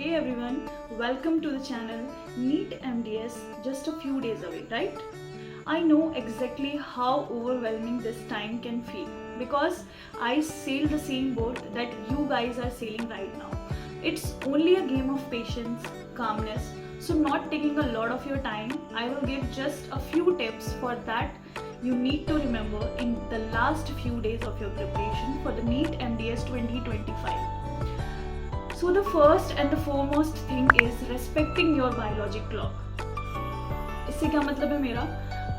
Hey everyone, welcome to the channel NEET MDS, just a few days away, right? I know exactly how overwhelming this time can feel because I sail the same boat that you guys are sailing right now. It's only a game of patience, calmness, so not taking a lot of your time, I will give just a few tips for that you need to remember in the last few days of your preparation for the NEET MDS 2025. So the first and the foremost thing is respecting your biologic clock. इससे क्या मतलब है मेरा?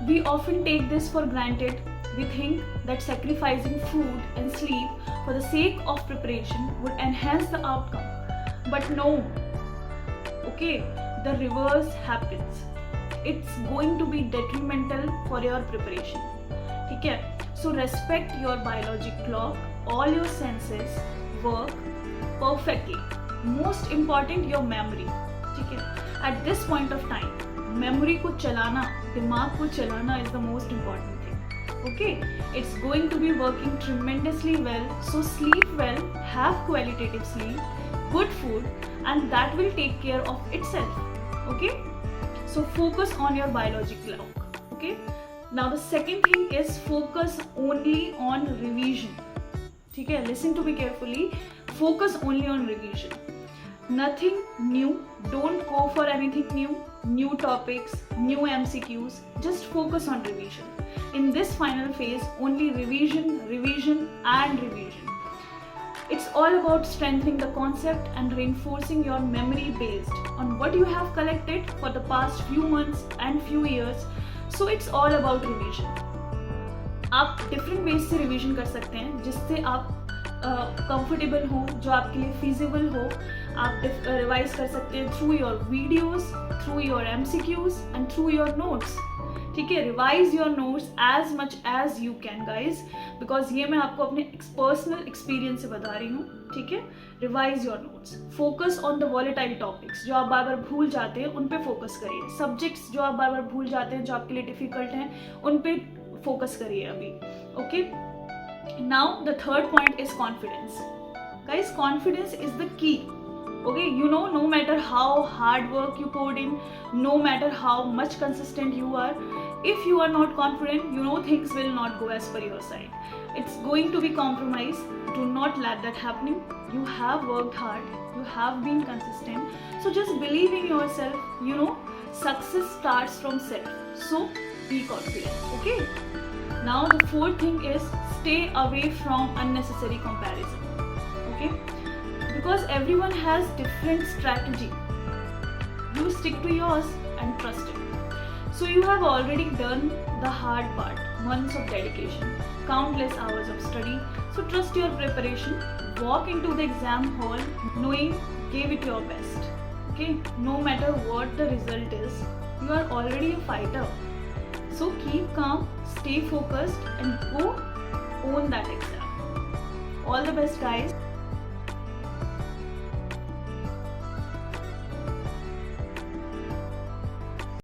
We often take this for granted. We think that sacrificing food and sleep for the sake of preparation would enhance the outcome. But no. Okay, the reverse happens. It's going to be detrimental for your preparation. ठीक है? So respect your biologic clock. All your senses work perfectly. Most important, your memory. ठीक है? At this point of time, memory को चलाना, दिमाग को चलाना is the most important thing. Okay? It's going to be working tremendously well. So sleep well, have qualitative sleep, good food, and that will take care of itself. Okay? So focus on your biologic clock. Okay? Now the second thing is focus only on revision. ठीक है? Listen to me carefully. Focus only on revision. Nothing new. Don't go for anything new. New topics, new MCQs. Just focus on revision. In this final phase, only revision, revision, and revision. It's all about strengthening the concept and reinforcing your memory based on what you have collected for the past few months and few years. So it's all about revision. आप different ways से revision कर सकते हैं जिससे आप comfortable हो, जो आपके लिए फीजिबल हो. आप रिवाइज कर सकते हैं through your videos, through your MCQs and through your notes. ठीक है? Revise your notes as much as you can guys, because ये मैं आपको अपने पर्सनल एक्सपीरियंस से बता रही हूँ. ठीक है? Revise your notes. Focus on the volatile topics जो आप बार बार भूल जाते हैं, उन पे फोकस करिए. सब्जेक्ट्स जो आप बार बार भूल जाते हैं, जो आपके लिए डिफिकल्ट हैं, उन पे फोकस करिए अभी. Okay? Now the third point is confidence. Guys, confidence is the key. Okay, you know, no matter how hard work you poured in, no matter how much consistent you are, if you are not confident, you know things will not go as per your side. It's going to be compromised. Do not let that happening. You have worked hard. You have been consistent. So just believe in yourself. You know, success starts from self. So be confident. Okay? Now the fourth thing is stay away from unnecessary comparison. Okay? Because everyone has different strategy. You stick to yours and trust it. So you have already done the hard part, months of dedication, countless hours of study. So trust your preparation. Walk into the exam hall knowing gave it your best. Okay? No matter what the result is, you are already a fighter. So keep calm, stay focused, and go own that exam. All the best, guys.